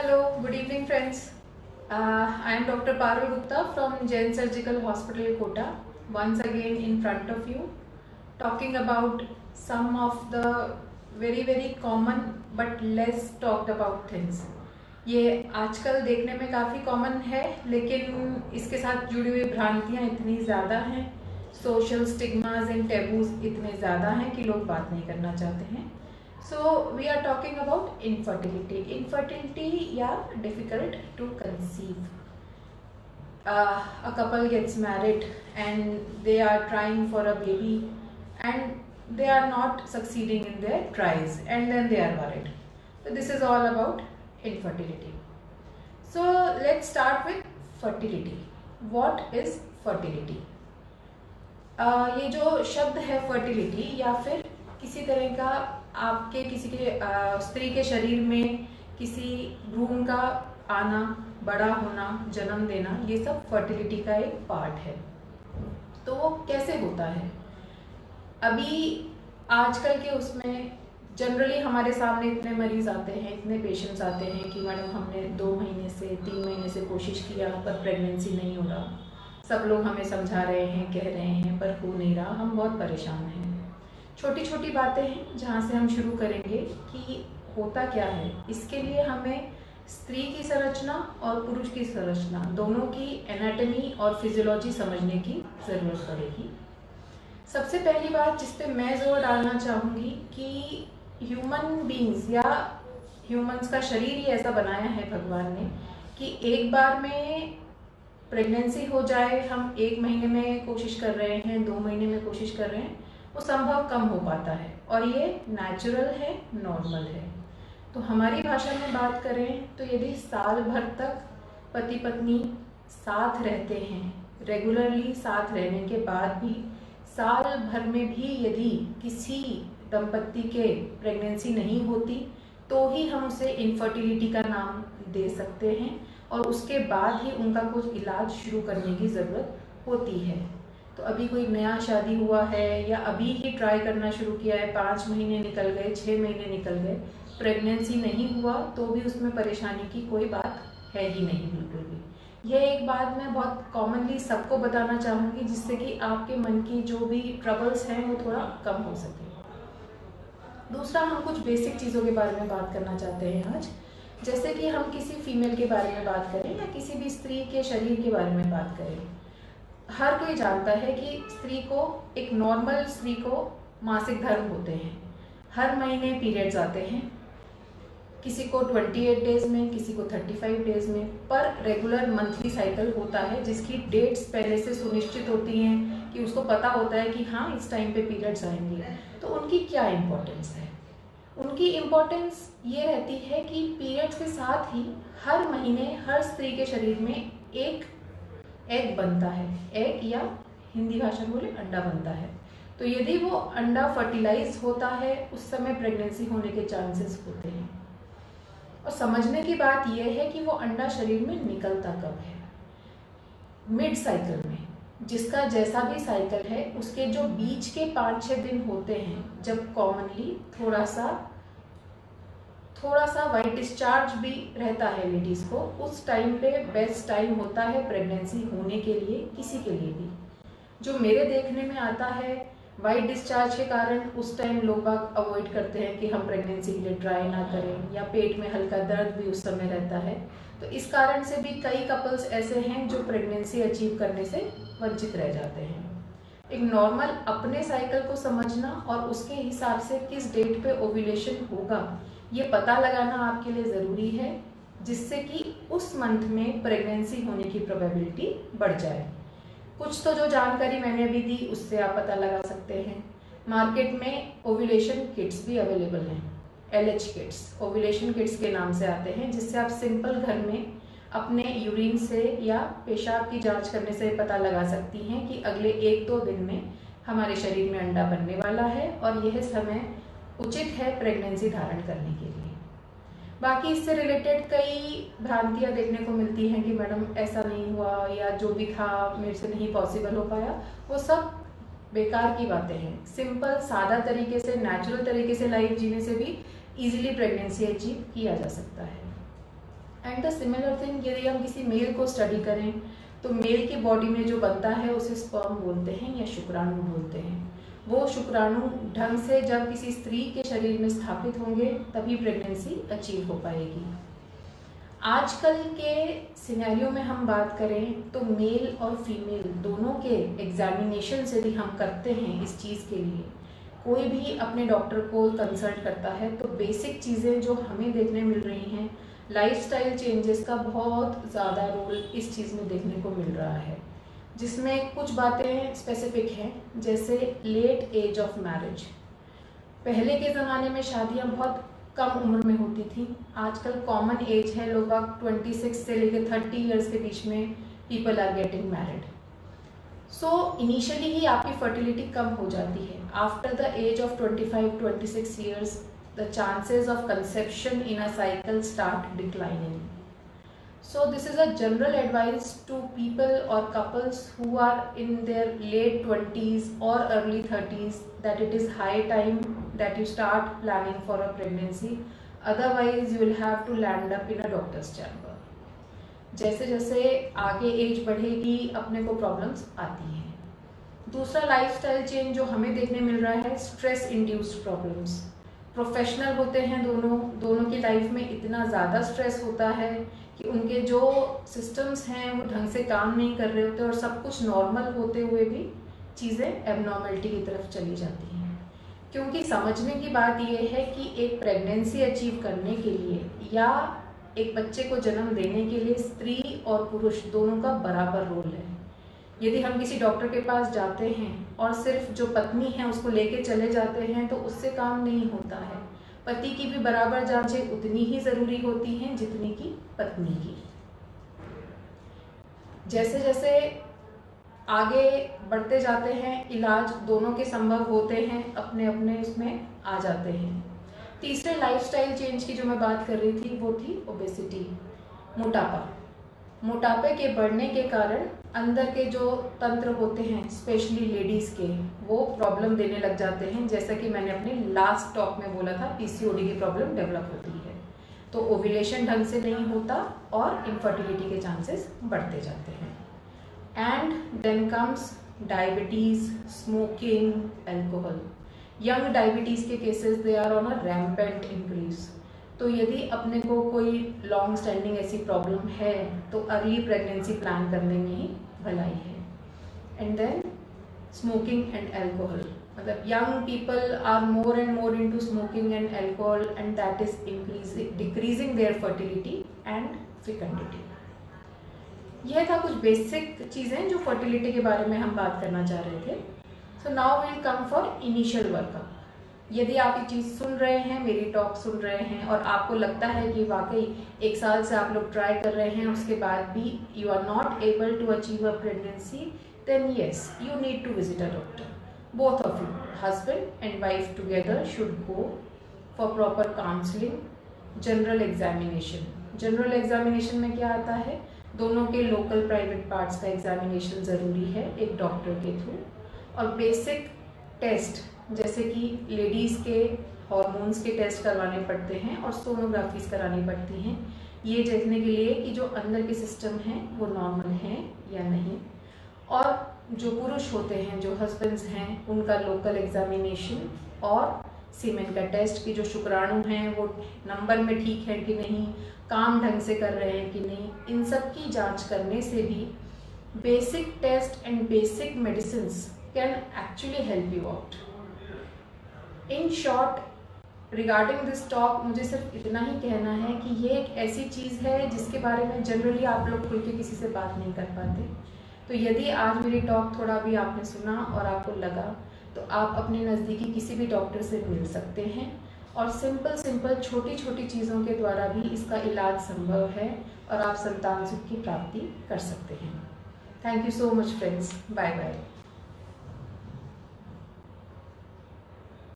Hello, good evening friends. I am Dr. Parul Gupta from Jain Surgical Hospital, Kota. Once again in front of you, talking about some of the very common but less talked about things. ये आजकल देखने में काफ़ी common है, लेकिन इसके साथ जुड़ी हुई भ्रांतियाँ इतनी ज़्यादा हैं, सोशल स्टिग्मास एंड टेबूज इतने ज़्यादा हैं कि लोग बात नहीं करना चाहते हैं. So we are talking about infertility. Infertility, yeah, difficult to conceive. A couple gets married and they are trying for a baby and they are not succeeding in their tries and then they are worried. So this is all about infertility. So let's start with fertility. What is fertility? ये जो शब्द है fertility या फिर किसी तरह का आपके किसी के स्त्री के शरीर में किसी भ्रूण का आना, बड़ा होना, जन्म देना, ये सब फर्टिलिटी का एक पार्ट है. तो वो कैसे होता है? अभी आजकल के उसमें जनरली हमारे सामने इतने मरीज आते हैं, इतने पेशेंट्स आते हैं कि मैडम हमने 2 महीने से 3 महीने से कोशिश किया पर प्रेगनेंसी नहीं हो रहा. सब लोग हमें समझा रहे हैं, कह रहे हैं, पर हो नहीं रहा. हम बहुत परेशान हैं. छोटी छोटी बातें हैं जहाँ से हम शुरू करेंगे कि होता क्या है. इसके लिए हमें स्त्री की संरचना और पुरुष की संरचना दोनों की एनाटॉमी और फिजियोलॉजी समझने की ज़रूरत पड़ेगी. सबसे पहली बात जिस पे मैं ज़ोर डालना चाहूँगी कि ह्यूमन बींग्स या ह्यूमंस का शरीर ही ऐसा बनाया है भगवान ने कि एक बार में प्रेगनेंसी हो जाए. हम 1 महीने में कोशिश कर रहे हैं, 2 महीने में कोशिश कर रहे हैं, वो संभव कम हो पाता है और ये नेचुरल है, नॉर्मल है. तो हमारी भाषा में बात करें तो यदि साल भर तक पति पत्नी साथ रहते हैं, रेगुलरली साथ रहने के बाद भी साल भर में भी यदि किसी दंपत्ति के प्रेगनेंसी नहीं होती तो ही हम उसे इनफर्टिलिटी का नाम दे सकते हैं और उसके बाद ही उनका कुछ इलाज शुरू करने की ज़रूरत होती है. तो अभी कोई नया शादी हुआ है या अभी ही ट्राई करना शुरू किया है, 5 महीने निकल गए, 6 महीने निकल गए, प्रेगनेंसी नहीं हुआ तो भी उसमें परेशानी की कोई बात है ही नहीं बिल्कुल भी. यह एक बात मैं बहुत कॉमनली सबको बताना चाहूँगी जिससे कि आपके मन की जो भी ट्रबल्स हैं वो थोड़ा कम हो सके. दूसरा, हम कुछ बेसिक चीज़ों के बारे में बात करना चाहते हैं आज. जैसे कि हम किसी फीमेल के बारे में बात करें या किसी भी स्त्री के शरीर के बारे में बात करें. हर कोई जानता है कि स्त्री को, एक नॉर्मल स्त्री को मासिक धर्म होते हैं. हर महीने पीरियड्स आते हैं, किसी को 28 डेज में, किसी को 35 डेज में, पर रेगुलर मंथली साइकिल होता है जिसकी डेट्स पहले से सुनिश्चित होती हैं कि उसको पता होता है कि हाँ इस टाइम पे पीरियड्स आएंगे. तो उनकी क्या इम्पोर्टेंस है? उनकी इम्पोर्टेंस ये रहती है कि पीरियड्स के साथ ही हर महीने हर स्त्री के शरीर में एक एग बनता है. एग या हिंदी भाषा में बोले अंडा बनता है. तो यदि वो अंडा फर्टिलाइज होता है उस समय प्रेगनेंसी होने के चांसेस होते हैं. और समझने की बात यह है कि वो अंडा शरीर में निकलता कब है? मिड साइकिल में. जिसका जैसा भी साइकिल है उसके जो बीच के 5-6 दिन होते हैं जब कॉमनली थोड़ा सा वाइट डिस्चार्ज भी रहता है लेडीज़ को, उस टाइम पे बेस्ट टाइम होता है प्रेगनेंसी होने के लिए किसी के लिए भी. जो मेरे देखने में आता है वाइट डिस्चार्ज के कारण उस टाइम लोग अवॉइड करते हैं कि हम प्रेगनेंसी के लिए ट्राई ना करें, या पेट में हल्का दर्द भी उस समय रहता है. तो इस कारण से भी कई कपल्स ऐसे हैं जो प्रेगनेंसी अचीव करने से वंचित रह जाते हैं. एक नॉर्मल अपने साइकिल को समझना और उसके हिसाब से किस डेट पे ओव्यूलेशन होगा ये पता लगाना आपके लिए ज़रूरी है, जिससे कि उस मंथ में प्रेगनेंसी होने की प्रोबेबिलिटी बढ़ जाए. कुछ तो जो जानकारी मैंने अभी दी उससे आप पता लगा सकते हैं. मार्केट में ओव्यूलेशन किट्स भी अवेलेबल हैं, LH किट्स, ओव्यूलेशन किट्स के नाम से आते हैं, जिससे आप सिंपल घर में अपने यूरिन से या पेशाब की जांच करने से पता लगा सकती हैं कि अगले 1-2 दिन में हमारे शरीर में अंडा बनने वाला है और यह समय उचित है प्रेगनेंसी धारण करने के लिए. बाकी इससे रिलेटेड कई भ्रांतियाँ देखने को मिलती हैं कि मैडम ऐसा नहीं हुआ या जो भी था मेरे से नहीं पॉसिबल हो पाया. वो सब बेकार की बातें हैं. सिंपल सादा तरीके से, नेचुरल तरीके से लाइफ जीने से भी इजीली प्रेगनेंसी अचीव किया जा सकता है. एंड द सिमिलर थिंग, यदि हम किसी मेल को स्टडी करें तो मेल की बॉडी में जो बनता है उसे स्पर्म बोलते हैं या शुक्राणु बोलते हैं। वो शुक्राणु ढंग से जब किसी स्त्री के शरीर में स्थापित होंगे तभी प्रेगनेंसी अचीव हो पाएगी। आजकल के सिनेरियो में हम बात करें तो मेल और फीमेल दोनों के एग्जामिनेशन यदि हम करते हैं इस चीज़ के लिए, कोई भी अपने डॉक्टर को कंसल्ट करता है तो बेसिक चीज़ें जो हमें देखने मिल रही हैं, लाइफस्टाइल चेंजेस का बहुत ज़्यादा रोल इस चीज़ में देखने को मिल रहा है, जिसमें कुछ बातें स्पेसिफिक हैं, जैसे लेट एज ऑफ मैरिज। पहले के ज़माने में शादियाँ बहुत कम उम्र में होती थी, आजकल कॉमन एज है, लगभग 26 से लेकर 30 इयर्स के बीच में people are getting married. So initially ही आपकी फर्टिलिटी कम हो जाती है। After the age of 25-26 years the chances of conception in a cycle start declining. So this is a general advice to people or couples who are in their late 20s or early 30s that it is high time that you start planning for a pregnancy, otherwise you will have to land up in a doctor's chamber. जैसे जैसे आगे as बढ़ेगी अपने को problems आती हैं। दूसरा lifestyle change जो हमें देखने मिल रहा है, स्ट्रेस इंड्यूस्ड प्रॉब्लम्स। प्रोफेशनल होते हैं दोनों की लाइफ में इतना ज़्यादा स्ट्रेस होता है कि उनके जो सिस्टम्स हैं वो ढंग से काम नहीं कर रहे होते और सब कुछ नॉर्मल होते हुए भी चीज़ें एबनॉर्मलिटी की तरफ चली जाती हैं। क्योंकि समझने की बात यह है कि एक प्रेगनेंसी अचीव करने के लिए या एक बच्चे को जन्म देने के लिए स्त्री और पुरुष दोनों का बराबर रोल है। यदि हम किसी डॉक्टर के पास जाते हैं और सिर्फ जो पत्नी है उसको लेके चले जाते हैं तो उससे काम नहीं होता है। पति की भी बराबर जांचें उतनी ही ज़रूरी होती हैं जितनी की पत्नी की। जैसे जैसे आगे बढ़ते जाते हैं, इलाज दोनों के संभव होते हैं, अपने अपने उसमें आ जाते हैं। तीसरे लाइफस्टाइल चेंज की जो मैं बात कर रही थी वो थी ओबेसिटी, मोटापा। मोटापे के बढ़ने के कारण अंदर के जो तंत्र होते हैं, स्पेशली लेडीज़ के, वो प्रॉब्लम देने लग जाते हैं। जैसा कि मैंने अपने लास्ट टॉक में बोला था, पीसीओडी की प्रॉब्लम डेवलप होती है, तो ओव्यूलेशन ढंग से नहीं होता और इनफर्टिलिटी के चांसेस बढ़ते जाते हैं। And then comes diabetes, smoking, alcohol. Young diabetes के cases they are on a rampant increase. तो यदि अपने को कोई लॉन्ग स्टैंडिंग ऐसी प्रॉब्लम है तो अर्ली प्रेगनेंसी प्लान करने में ही भलाई है। And then smoking and alcohol, मतलब young people are more and more into smoking and alcohol and that is decreasing their fertility and fecundity. यह था कुछ बेसिक चीज़ें जो फर्टिलिटी के बारे में हम बात करना चाह रहे थे। So now will come for initial workup. यदि आप ये चीज़ सुन रहे हैं, मेरी टॉक सुन रहे हैं और आपको लगता है कि वाकई 1 साल से आप लोग ट्राई कर रहे हैं, उसके बाद भी you are not able to achieve a pregnancy, then yes you need to visit a doctor. Both of you, husband and wife together, should go for proper counselling, general examination. General examination में क्या आता है, दोनों के local private parts का examination ज़रूरी है एक डॉक्टर के थ्रू, और बेसिक टेस्ट जैसे कि लेडीज़ के हॉर्मोन्स के टेस्ट करवाने पड़ते हैं और सोनोग्राफीज करानी पड़ती हैं, ये देखने के लिए कि जो अंदर के सिस्टम हैं वो नॉर्मल हैं या नहीं। और जो पुरुष होते हैं, जो हस्बैंड्स हैं, उनका लोकल एग्जामिनेशन और सीमेन का टेस्ट कि जो शुक्राणु हैं वो नंबर में ठीक है कि नहीं, काम ढंग से कर रहे हैं कि नहीं, इन सब की जांच करने से भी basic test and basic medicines can actually help you out. In short regarding this talk मुझे सिर्फ इतना ही कहना है कि ये एक ऐसी चीज़ है जिसके बारे में जनरली आप लोग खुल के किसी से बात नहीं कर पाते। तो यदि आज मेरी टॉक थोड़ा भी आपने सुना और आपको लगा तो आप अपने नज़दीकी किसी भी डॉक्टर से मिल सकते हैं और सिंपल छोटी छोटी चीज़ों के द्वारा भी इसका इलाज संभव है और आप संतान सुख की प्राप्ति कर सकते हैं। Thank you so much friends, bye bye.